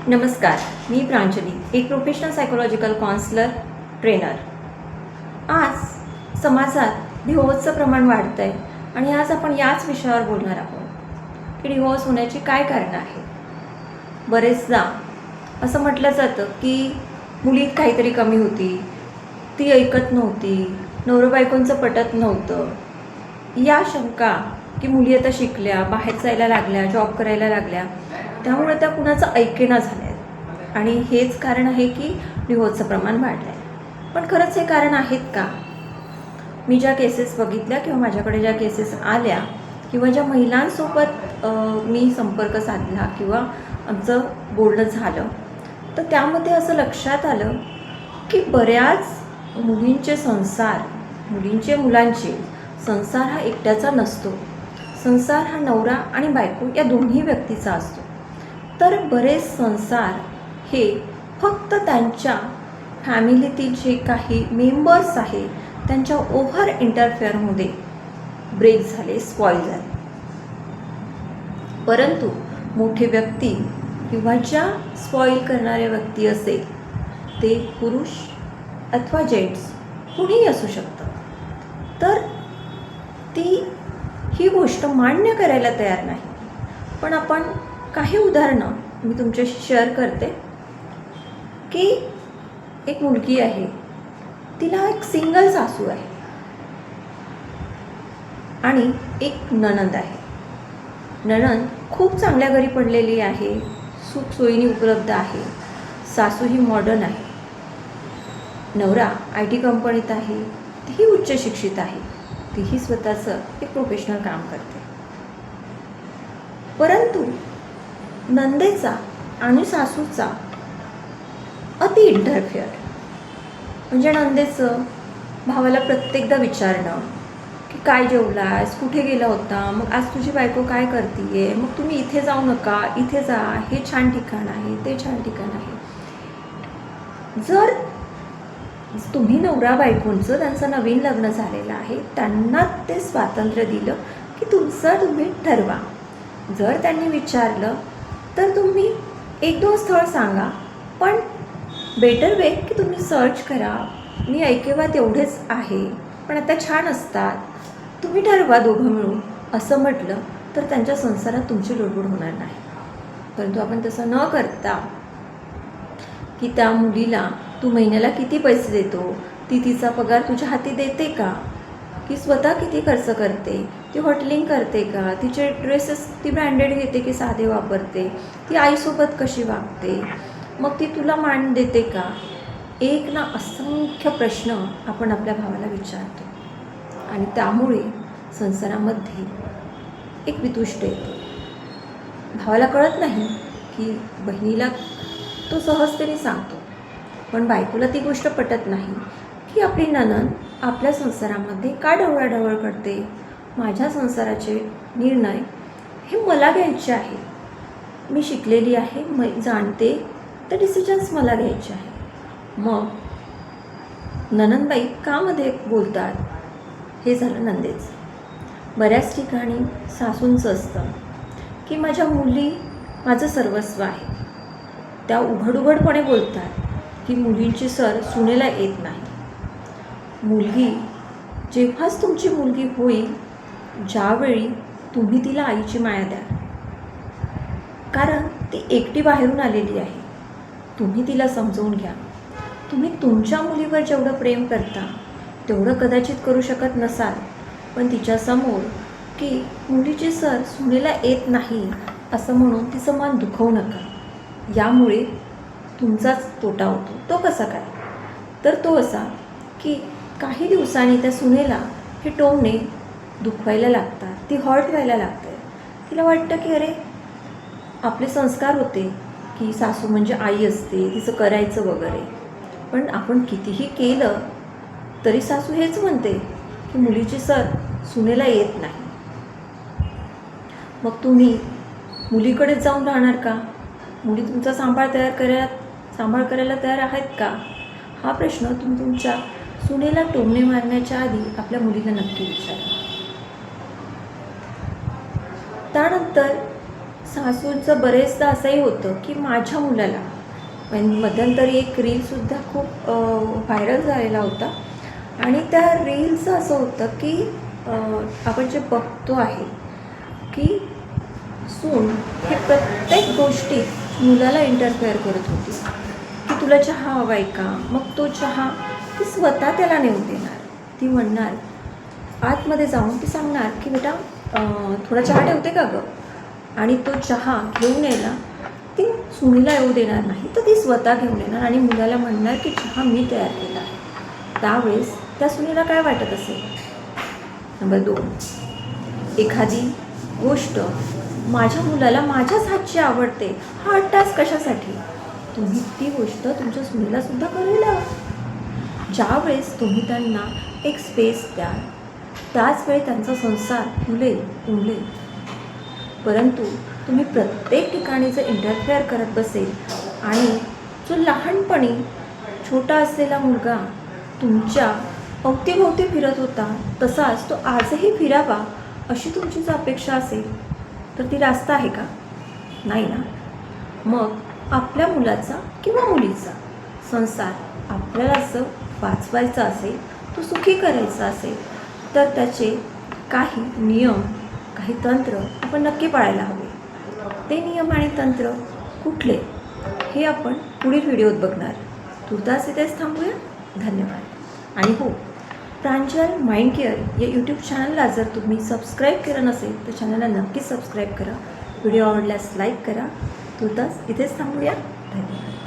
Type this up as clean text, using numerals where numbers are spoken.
नमस्कार, मी प्रांजली, एक professional psychological counsellor trainer. आज समाजात डिव्होर्सचं प्रमाण वाढतं आहे आणि आज आपण याच विषयावर बोलणार आहोत की डिव्होर्स होण्याची काय कारणं आहेत. बरेचदा असं म्हटलं जातं की मुलीत काहीतरी कमी होती, ती ऐकत नव्हती, नवरा बायकोंचं पटत नव्हतं. या शंका की मुली आता शिकल्या, बाहेर जायला लागल्या, जॉब करायला लागल्या, त्यामुळे त्या कुणाचं ऐकेना झाल्या आहेत आणि हेच कारण आहे की डिव्होर्सचं प्रमाण वाढलं आहे. पण खरंच हे कारण आहेत का? मी ज्या केसेस बघितल्या किंवा माझ्याकडे ज्या केसेस आल्या किंवा ज्या महिलांसोबत मी संपर्क साधला किंवा आमचं बोलणं झालं, तर त्यामध्ये असं लक्षात आलं की बऱ्याच मुलींचे संसार, मुलांचे संसार हा एकट्याचा नसतो. संसार हा नवरा आणि बायको या दोन्ही व्यक्तीचा असतो. तर बरेच संसार हे फक्त त्यांच्या फॅमिलीतील जे काही मेंबर्स आहे त्यांच्या ओव्हर इंटरफेअरमध्ये ब्रेक झाले, स्पॉईल झाले. परंतु मोठे व्यक्ती किंवा ज्या स्पॉईल करणाऱ्या व्यक्ती असेल ते पुरुष अथवा जेंट्स कुणीही असू शकतं, तर ती ही गोष्ट मान्य करायला तयार नाही. पण आपण काही उदाहरणं मी तुमच्याशी शेअर करते की एक मुलगी आहे, तिला एक सिंगल सासू आहे आणि एक नणंद आहे. नणंद खूप चांगल्या घरी पडलेली आहे, सुखसोयीने उपलब्ध आहे, सासू ही मॉडर्न आहे, नवरा IT कंपनीत आहे, तीही उच्च शिक्षित आहे, तीही स्वतःचं एक प्रोफेशनल काम करते. परंतु नंदेचा आणि सासूचा अति इंटरफेअर, म्हणजे नंदेचं भावाला प्रत्येकदा विचारणं की काय जेवलास, कुठे गेला होता, मग आज तुझी बायको काय करतीये, मग तुम्ही इथे जाऊ नका, इथे जा, हे छान ठिकाण आहे, ते छान ठिकाण आहे. जर तुम्ही नवरा बायकोंचं त्यांचं नवीन लग्न झालेलं आहे, त्यांना ते स्वातंत्र्य दिलं की तुम्ही ठरवा. जर त्यांनी विचारलं तर तुम्ही 1-2 स्थळ सांगा, पण बेटर वे की तुम्ही सर्च करा. मी ऐकेवा तेवढेच आहे, पण आता छान असतात, तुम्ही ठरवा दोघं मिळून, असं म्हटलं तर त्यांच्या संसारात तुमची लुडबुड होणार नाही. परंतु आपण तसं न करता की त्या मुलीला तू महिन्याला किती पैसे देतो, ती तिचा पगार तुझ्या हाती देते का, की स्वतः किती खर्च करते, ती हॉटेलिंग करते का, तिचे ड्रेसेस ती ब्रँडेड घेते की साधे वापरते, ती आईसोबत कशी वागते, मग ती तुला मान देते का, एक ना असंख्य प्रश्न आपण आपल्या भावाला विचारतो आणि त्यामुळे संसारामध्ये एक वितुष्ट येतो. भावाला कळत नाही की बहिणीला तो सहजतेने सांगतो, पण बायकोला ती गोष्ट पटत नाही की आपली नणंद आपल्या संसारामध्ये का ढवळाढवळ करते. माझ्या संसाराचे निर्णय हे मला घ्यायचे आहे, मी शिकलेली आहे, जाणते, तर डिसिजन्स मला घ्यायचे आहे. मग नणंदबाई का मध्ये बोलतात, हे झालं नंदेचं. बऱ्याच ठिकाणी सासूंचं असतं की माझ्या मुली माझं सर्वस्व आहे. त्या उघड बोलतात की मुलींची सर सुनेला येत नाही. मुलगी जेव्हाच तुमची मुलगी होईल ज्यावेळी तुम्ही तिला आईची माया द्या, कारण ती एकटी बाहेरून आलेली आहे. तुम्ही तिला समजवून घ्या. तुम्ही तुमच्या मुलीवर जेवढं प्रेम करता तेवढं कदाचित करू शकत नसाल, पण तिच्यासमोर की मुलीची सर सुनेला येत नाही असं म्हणून तिचं मन दुखवू नका. यामुळे तुमचाच तोटा होतो. तो कसा काय? तर तो असा की काही दिवसांनी त्या सुनेला हे टोमणे दुखवायला लागतात, ती हर्ट व्हायला लागते. तिला वाटतं की अरे आपले संस्कार होते की सासू म्हणजे आई असते, तिचं करायचं वगैरे, पण आपण कितीही केलं तरी सासू हेच म्हणते की मुलीची सर सुनेला येत नाही. मग तुम्ही मुलीकडेच जाऊन राहणार का? मुली तुमचा सांभाळ करायला तयार आहेत का? हा प्रश्न तुम्ही तुमच्या सुनेला टोमणे मारण्याच्या आधी आपल्या मुलीला नक्की विचारा. त्यानंतर सासूंचं बरेचदा असंही होतं की माझ्या मुलाला मध्यंतरी एक रीलसुद्धा खूप व्हायरल झालेला होता आणि त्या रीलचं असं होतं की आपण जे बघतो आहे की सून हे प्रत्येक गोष्टीत मुलाला इंटरफेअर करत होती की तुला चहा हवा आहे का, मग तो चहा ती स्वतः त्याला नेऊन देणार. ती म्हणणार आतमध्ये जाऊन ती सांगणार की बेटा थोडा चहा ठेवते का गं, आणि तो चहा घेऊन यायला ती सुनीला येऊ देणार नाही, तर ती स्वतः घेऊन येणार आणि मुलाला म्हणणार की चहा मी तयार केला. त्यावेळेस त्या सुनीला काय वाटत असेल? नंबर 2, एखादी गोष्ट माझ्या मुलाला माझ्याच हातची आवडते, हा अट्टास कशासाठी? तुम्ही ती गोष्ट तुमच्या सुनीलासुद्धा करायला. ज्यावेळेस तुम्ही त्यांना एक स्पेस द्याल त्याच वेळी त्यांचा संसार उमलेल. परंतु तुम्ही प्रत्येक ठिकाणी जर इंटरफेअर करत बसेल आणि जो लहानपणी छोटा असलेला मुलगा तुमच्या अवतीभोवती फिरत होता तसाच तो आजही फिरावा अशी तुमची जर अपेक्षा असेल तर ती रास्त आहे का? नाही ना. मग आपल्या मुलाचा किंवा मुलीचा संसार आपल्याला जर वाचवायचा असेल, तो सुखी करायचा असेल, तर त्याचे काही नियम, काही तंत्र आपण नक्की पाळायला हवे. ते नियम आणि तंत्र कुठले हे आपण पुढील व्हिडिओत बघणार. तुर्तास इथेच थांबूया. धन्यवाद. आणि हो, प्रांजल माइंड केअर या यूट्यूब चॅनलला जर तुम्ही सबस्क्राईब केलं नसेल तर चॅनलला नक्की सबस्क्राईब करा. व्हिडिओ आवडल्यास लाईक करा. तुर्तास इथेच थांबूया. धन्यवाद.